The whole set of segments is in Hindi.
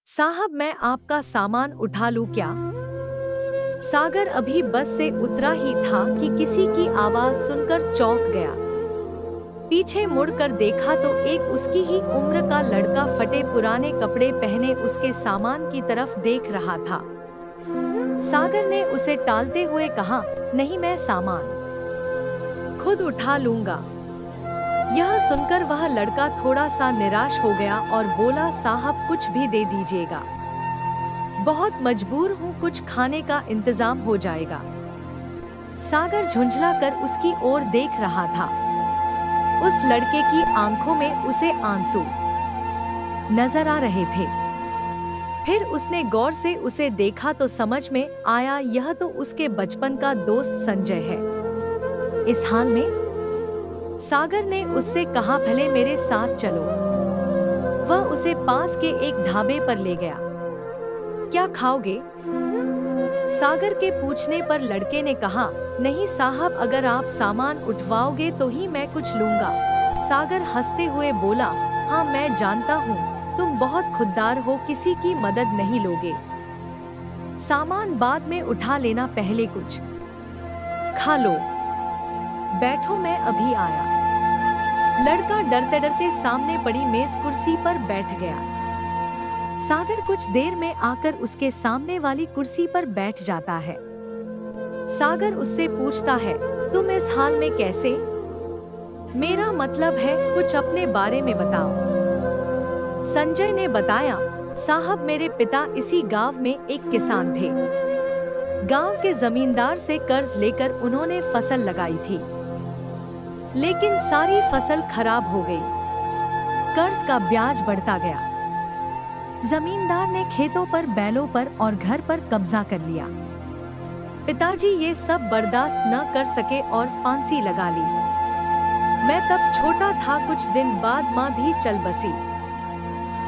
साहब मैं आपका सामान उठा लूं क्या? सागर अभी बस से उतरा ही था कि किसी की आवाज सुनकर चौंक गया। पीछे मुड़कर देखा तो एक उसकी ही उम्र का लड़का फटे पुराने कपड़े पहने उसके सामान की तरफ देख रहा था। सागर ने उसे टालते हुए कहा, नहीं मैं सामान खुद उठा लूंगा। यह सुनकर वह लड़का थोड़ा सा निराश हो गया और बोला, साहब कुछ भी दे दीजिएगा, बहुत मजबूर हूँ, कुछ खाने का इंतजाम हो जाएगा। सागर झुंझला कर उसकी ओर देख रहा था। उस लड़के की आंखों में उसे आंसू नजर आ रहे थे। फिर उसने गौर से उसे देखा तो समझ में आया यह तो उसके बचपन का दोस्त संजय है। इस हाल में सागर ने उससे कहा, भले मेरे साथ चलो। वह उसे पास के एक ढाबे पर ले गया। क्या खाओगे? सागर के पूछने पर लड़के ने कहा, नहीं साहब, अगर आप सामान उठवाओगे तो ही मैं कुछ लूंगा। सागर हंसते हुए बोला, हाँ मैं जानता हूँ, तुम बहुत खुददार हो, किसी की मदद नहीं लोगे। सामान बाद में उठा लेना, पहले कुछ खा लो। बैठो मैं अभी आया। लड़का डरते डरते सामने पड़ी मेज कुर्सी पर बैठ गया। सागर कुछ देर में आकर उसके सामने वाली कुर्सी पर बैठ जाता है। सागर उससे पूछता है, तुम इस हाल में कैसे? मेरा मतलब है, कुछ अपने बारे में बताओ। संजय ने बताया, साहब मेरे पिता इसी गांव में एक किसान थे। गांव के जमींदार से कर्ज लेकर उन्होंने फसल लगाई थी, लेकिन सारी फसल खराब हो गई। कर्ज का ब्याज बढ़ता गया। जमींदार ने खेतों पर, बैलों पर और घर पर कब्जा कर लिया। पिताजी ये सब बर्दाश्त न कर सके और फांसी लगा ली। मैं तब छोटा था, कुछ दिन बाद माँ भी चल बसी।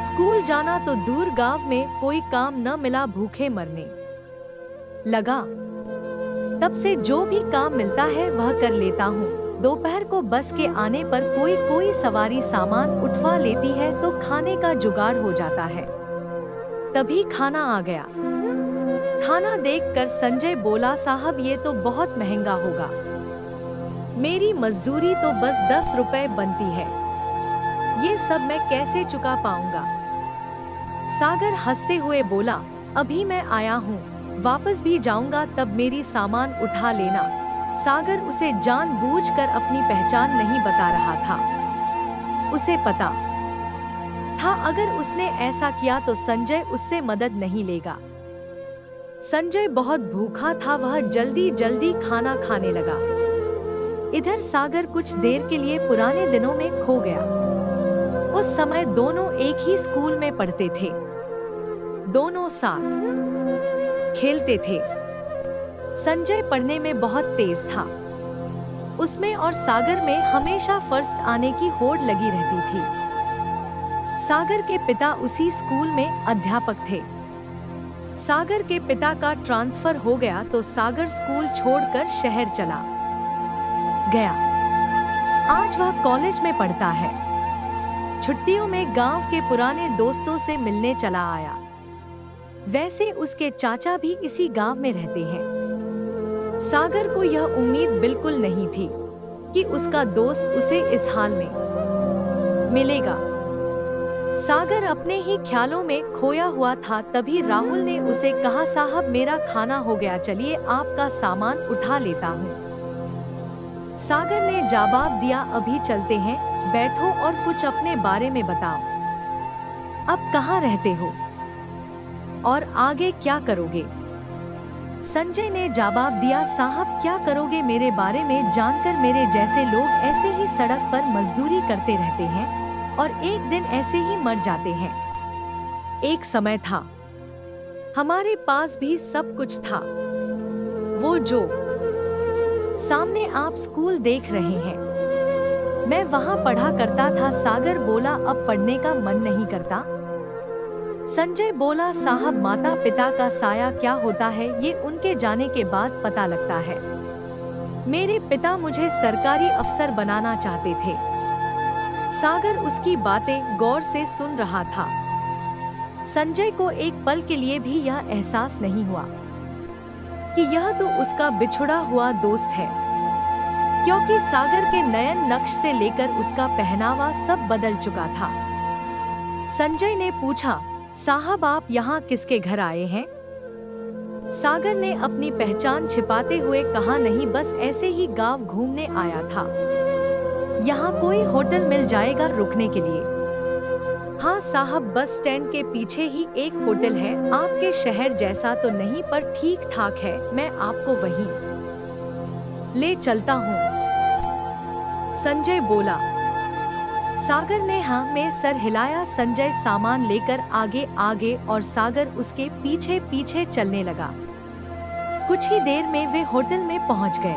स्कूल जाना तो दूर, गांव में कोई काम न मिला, भूखे मरने लगा। तब से जो भी काम मिलता है वह कर लेता हूँ। दोपहर को बस के आने पर कोई सवारी सामान उठवा लेती है तो खाने का जुगाड़ हो जाता है। तभी खाना आ गया। खाना देखकर संजय बोला, साहब ये तो बहुत महंगा होगा, मेरी मजदूरी तो बस 10 रुपए बनती है, ये सब मैं कैसे चुका पाऊंगा? सागर हंसते हुए बोला, अभी मैं आया हूँ, वापस भी जाऊंगा, तब मेरी सामान उठा लेना। सागर उसे जानबूझकर अपनी पहचान नहीं बता रहा था। उसे पता था अगर उसने ऐसा किया तो संजय उससे मदद नहीं लेगा। संजय बहुत भूखा था, वह जल्दी जल्दी खाना खाने लगा। इधर सागर कुछ देर के लिए पुराने दिनों में खो गया। उस समय दोनों एक ही स्कूल में पढ़ते थे, दोनों साथ खेलते थे। संजय पढ़ने में बहुत तेज था। उसमें और सागर में हमेशा फर्स्ट आने की होड़ लगी रहती थी। सागर के पिता उसी स्कूल में अध्यापक थे। सागर के पिता का ट्रांसफर हो गया तो सागर स्कूल छोड़कर शहर चला गया। आज वह कॉलेज में पढ़ता है। छुट्टियों में गांव के पुराने दोस्तों से मिलने चला आया। वैसे उसके चाचा भी इसी गांव में रहते हैं। सागर को यह उम्मीद बिल्कुल नहीं थी कि उसका दोस्त उसे इस हाल में मिलेगा। सागर अपने ही ख्यालों में खोया हुआ था, तभी राहुल ने उसे कहा, साहब मेरा खाना हो गया, चलिए आपका सामान उठा लेता हूँ। सागर ने जवाब दिया, अभी चलते हैं, बैठो और कुछ अपने बारे में बताओ। अब कहाँ रहते हो और आगे क्या करोगे? संजय ने जवाब दिया, साहब क्या करोगे मेरे बारे में जानकर? मेरे जैसे लोग ऐसे ही सड़क पर मजदूरी करते रहते हैं और एक दिन ऐसे ही मर जाते हैं। एक समय था, हमारे पास भी सब कुछ था, वो जो सामने आप स्कूल देख रहे हैं, मैं वहां पढ़ा करता था। सागर बोला, अब पढ़ने का मन नहीं करता? संजय बोला, साहब माता पिता का साया क्या होता है ये उनके जाने के बाद पता लगता है। मेरे पिता मुझे सरकारी अफसर बनाना चाहते थे। सागर उसकी बातें गौर से सुन रहा था। संजय को एक पल के लिए भी यह एहसास नहीं हुआ कि यह तो उसका बिछुड़ा हुआ दोस्त है, क्योंकि सागर के नयन नक्श से लेकर उसका पहनावा सब बदल चुका था। संजय ने पूछा, साहब आप यहाँ किसके घर आए हैं? सागर ने अपनी पहचान छिपाते हुए कहा, नहीं बस ऐसे ही गांव घूमने आया था। यहाँ कोई होटल मिल जाएगा रुकने के लिए? हाँ साहब, बस स्टैंड के पीछे ही एक होटल है, आपके शहर जैसा तो नहीं पर ठीक ठाक है, मैं आपको वहीं ले चलता हूँ, संजय बोला। सागर ने हाँ में सर हिलाया। संजय सामान लेकर आगे आगे और सागर उसके पीछे पीछे चलने लगा। कुछ ही देर में वे होटल में पहुंच गए।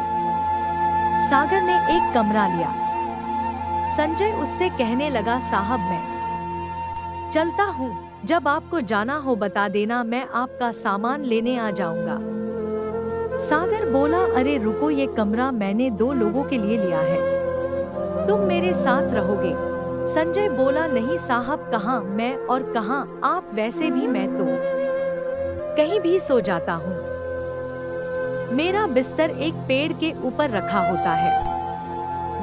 सागर ने एक कमरा लिया। संजय उससे कहने लगा, साहब मैं चलता हूँ, जब आपको जाना हो बता देना, मैं आपका सामान लेने आ जाऊंगा। सागर बोला, अरे रुको, ये कमरा मैंने 2 लोगों के लिए लिया है, तुम मेरे साथ रहोगे? संजय बोला, नहीं साहब, कहाँ मैं और कहाँ आप, वैसे भी मैं तो कहीं भी सो जाता हूँ। मेरा बिस्तर एक पेड़ के ऊपर रखा होता है,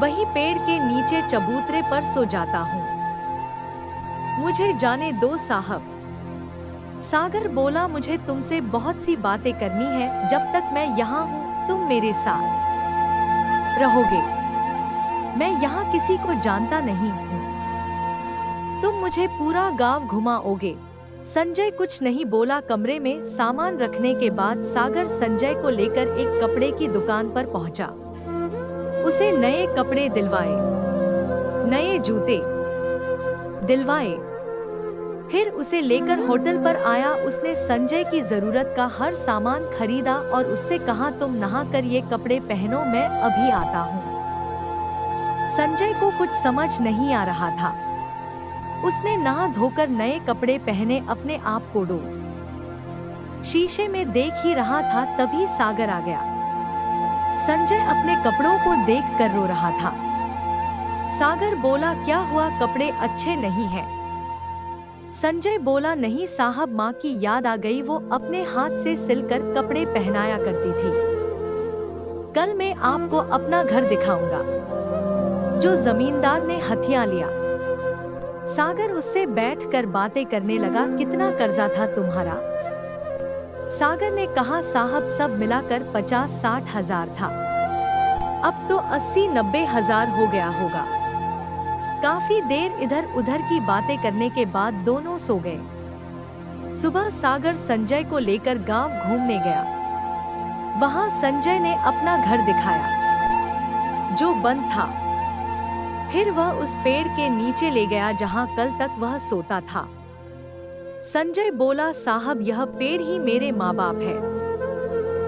वही पेड़ के नीचे चबूतरे पर सो जाता हूँ, मुझे जाने दो साहब। सागर बोला, मुझे तुमसे बहुत सी बातें करनी है, जब तक मैं यहाँ हूँ तुम मेरे साथ रहोगे। मैं यहाँ किसी को जानता नहीं हूँ, तुम मुझे पूरा गांव घुमाओगे। संजय कुछ नहीं बोला। कमरे में सामान रखने के बाद सागर संजय को लेकर एक कपड़े की दुकान पर पहुंचा। उसे नए कपड़े दिलवाए, नए जूते दिलवाए, फिर उसे लेकर होटल पर आया। उसने संजय की जरूरत का हर सामान खरीदा और उससे कहा, तुम नहा कर ये कपड़े पहनो, मैं अभी आता हूँ। संजय को कुछ समझ नहीं आ रहा था। उसने नहा धोकर नए कपड़े पहने, अपने आप को शीशे में देख ही रहा था, तभी सागर आ गया। संजय अपने कपड़ों को देखकर रो रहा था। सागर बोला, क्या हुआ, कपड़े अच्छे नहीं हैं? संजय बोला, नहीं साहब, माँ की याद आ गई, वो अपने हाथ से सिलकर कपड़े पहनाया करती थी। कल मैं आपको अपना घर दिखाऊंगा, जो जमींदार ने हथिया लिया। सागर उससे बैठकर बातें करने लगा, कितना कर्जा था तुम्हारा? सागर ने कहा, साहब सब मिलाकर 50-60 हजार था, अब तो 80-90 हजार हो गया होगा। काफी देर इधर उधर की बातें करने के बाद दोनों सो गए। सुबह सागर संजय को लेकर गांव घूमने गया। वहां संजय ने अपना घर दिखाया, जो बंद था। फिर वह उस पेड़ के नीचे ले गया जहां कल तक वह सोता था। संजय बोला, साहब यह पेड़ ही मेरे माँ बाप है,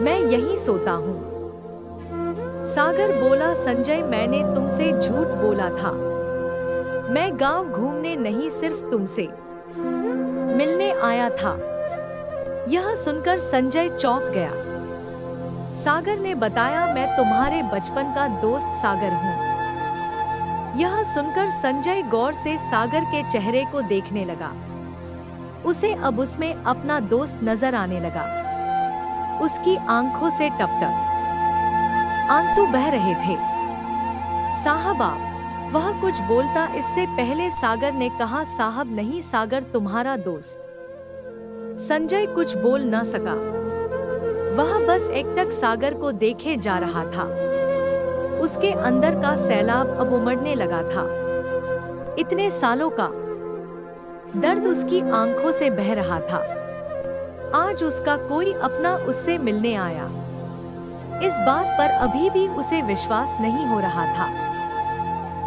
मैं यहीं सोता हूँ। सागर बोला, संजय मैंने तुमसे झूठ बोला था, मैं गांव घूमने नहीं सिर्फ तुमसे मिलने आया था। यह सुनकर संजय चौंक गया। सागर ने बताया, मैं तुम्हारे बचपन का दोस्त सागर हूँ। यह सुनकर संजय गौर से सागर के चेहरे को देखने लगा। उसे अब उसमें अपना दोस्त नजर आने लगा। उसकी आंखों से टप-टप आंसू बह रहे थे। साहब आप, वह कुछ बोलता इससे पहले सागर ने कहा, साहब नहीं, सागर तुम्हारा दोस्त। संजय कुछ बोल न सका। वह बस एकटक सागर को देखे जा रहा था। उसके अंदर का सैलाब अब उमड़ने लगा था। इतने सालों का दर्द उसकी आंखों से बह रहा था। आज उसका कोई अपना उससे मिलने आया। इस बात पर अभी भी उसे विश्वास नहीं हो रहा था।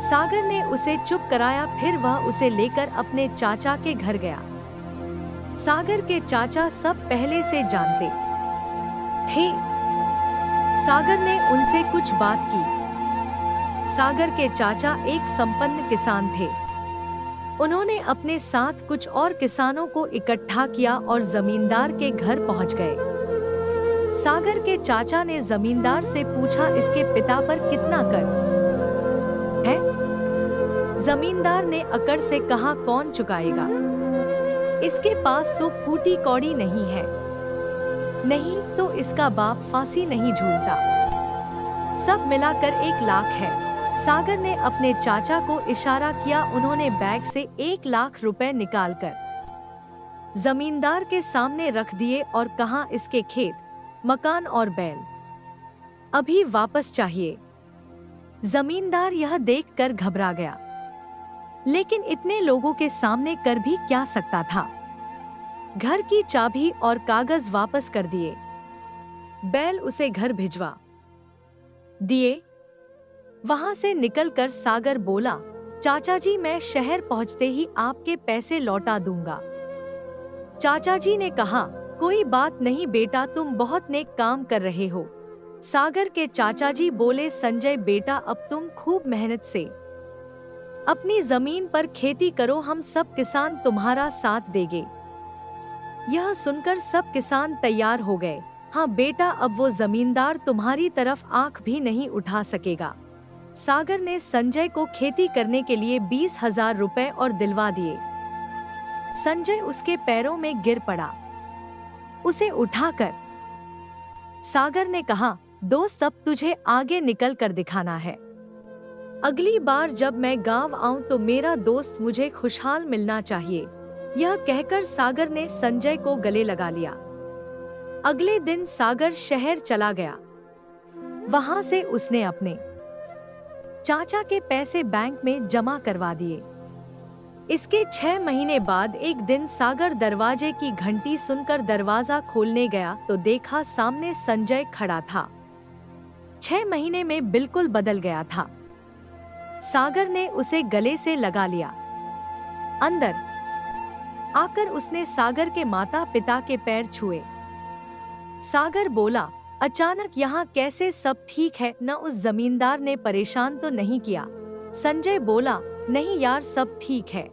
सागर ने उसे चुप कराया, फिर वह उसे लेकर अपने चाचा के घर गया। सागर के चाचा सब पहले से जानते थे। सागर ने उनसे कुछ बात की। सागर के चाचा एक संपन्न किसान थे। उन्होंने अपने साथ कुछ और किसानों को इकट्ठा किया और जमींदार के घर पहुंच गए। सागर के चाचा ने जमींदार से पूछा, इसके पिता पर कितना कर्ज है? जमींदार ने अकड़ से कहा, कौन चुकाएगा? इसके पास तो फूटी कौड़ी नहीं है, नहीं तो इसका बाप फांसी नहीं झूलता। सब मिलाकर 1 लाख है। सागर ने अपने चाचा को इशारा किया। उन्होंने बैग से 1 लाख रुपए निकालकर जमींदार के सामने रख दिए और कहा, इसके खेत, मकान और बैल अभी वापस चाहिए। जमींदार यह देखकर घबरा गया, लेकिन इतने लोगों के सामने कर भी क्या सकता था। घर की चाबी और कागज वापस कर दिए, बैल उसे घर भिजवा दिए। वहां से निकलकर सागर बोला, चाचा जी मैं शहर पहुंचते ही आपके पैसे लौटा दूंगा। चाचा जी ने कहा, कोई बात नहीं बेटा, तुम बहुत नेक काम कर रहे हो। सागर के चाचा जी बोले, संजय बेटा अब तुम खूब मेहनत से अपनी जमीन पर खेती करो, हम सब किसान तुम्हारा साथ देंगे। यह सुनकर सब किसान तैयार हो गए। हाँ बेटा, अब वो जमींदार तुम्हारी तरफ आंख भी नहीं उठा सकेगा। सागर ने संजय को खेती करने के लिए 20,000 रुपए और दिलवा दिए। संजय उसके पैरों में गिर पड़ा। उसे उठाकर सागर ने कहा, दोस्त अब तुझे आगे निकल कर दिखाना है। अगली बार जब मैं गांव आऊं तो मेरा दोस्त मुझे खुशहाल मिलना चाहिए। यह कहकर सागर ने संजय को गले लगा लिया। अगले दिन सागर शहर चला गया। वहां से उसने अपने चाचा के पैसे बैंक में जमा करवा दिए। इसके 6 महीने बाद एक दिन सागर दरवाजे की घंटी सुनकर दरवाजा खोलने गया तो देखा सामने संजय खड़ा था। 6 महीने में बिल्कुल बदल गया था। सागर ने उसे गले से लगा लिया। अंदर आकर उसने सागर के माता पिता के पैर छुए। सागर बोला, अचानक यहाँ कैसे, सब ठीक है न? उस जमींदार ने परेशान तो नहीं किया? संजय बोला, नहीं यार सब ठीक है।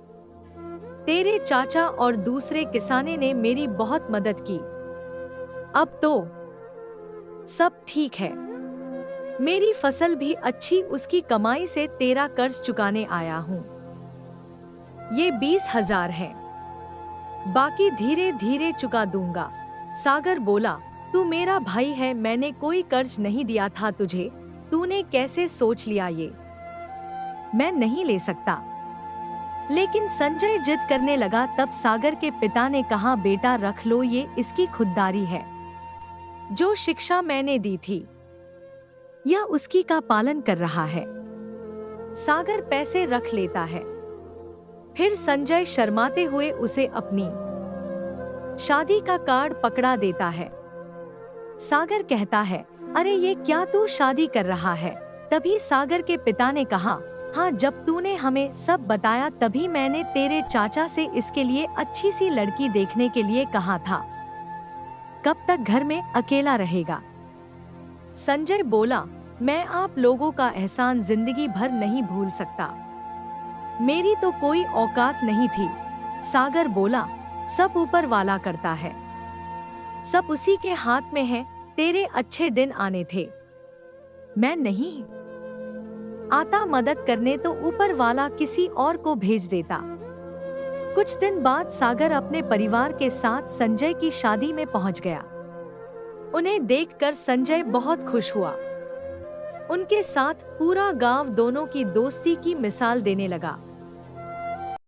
तेरे चाचा और दूसरे किसाने ने मेरी बहुत मदद की। अब तो सब ठीक है। मेरी फसल भी अच्छी, उसकी कमाई से तेरा कर्ज चुकाने आया हूँ। ये 20,000 है, बाकी धीरे धीरे चुका दूंगा। सागर बोला, तू मेरा भाई है, मैंने कोई कर्ज नहीं दिया था तुझे, तूने कैसे सोच लिया ये? मैं नहीं ले सकता। लेकिन संजय जिद करने लगा। तब सागर के पिता ने कहा, बेटा रख लो, ये इसकी खुददारी है। जो शिक्षा मैंने दी थी यह उसकी का पालन कर रहा है। सागर पैसे रख लेता है। फिर संजय शर्माते हुए उसे अपनी शादी का कार्ड पकड़ा देता है। सागर कहता है, अरे ये क्या तू शादी कर रहा है? तभी सागर के पिता ने कहा, हाँ जब तूने हमें सब बताया तभी मैंने तेरे चाचा से इसके लिए अच्छी सी लड़की देखने के लिए कहा था। कब तक घर में अकेला रहेगा? संजय बोला, मैं आप लोगों का एहसान जिंदगी भर नहीं भूल सकता। मेरी तो कोई औकात नहीं थी। सागर बोला, सब ऊपर वाला करता है, सब उसी के हाथ में है। तेरे अच्छे दिन आने थे, मैं नहीं आता मदद करने तो ऊपर वाला किसी और को भेज देता। कुछ दिन बाद सागर अपने परिवार के साथ संजय की शादी में पहुंच गया। उन्हें देखकर संजय बहुत खुश हुआ। उनके साथ पूरा गांव दोनों की दोस्ती की मिसाल देने लगा।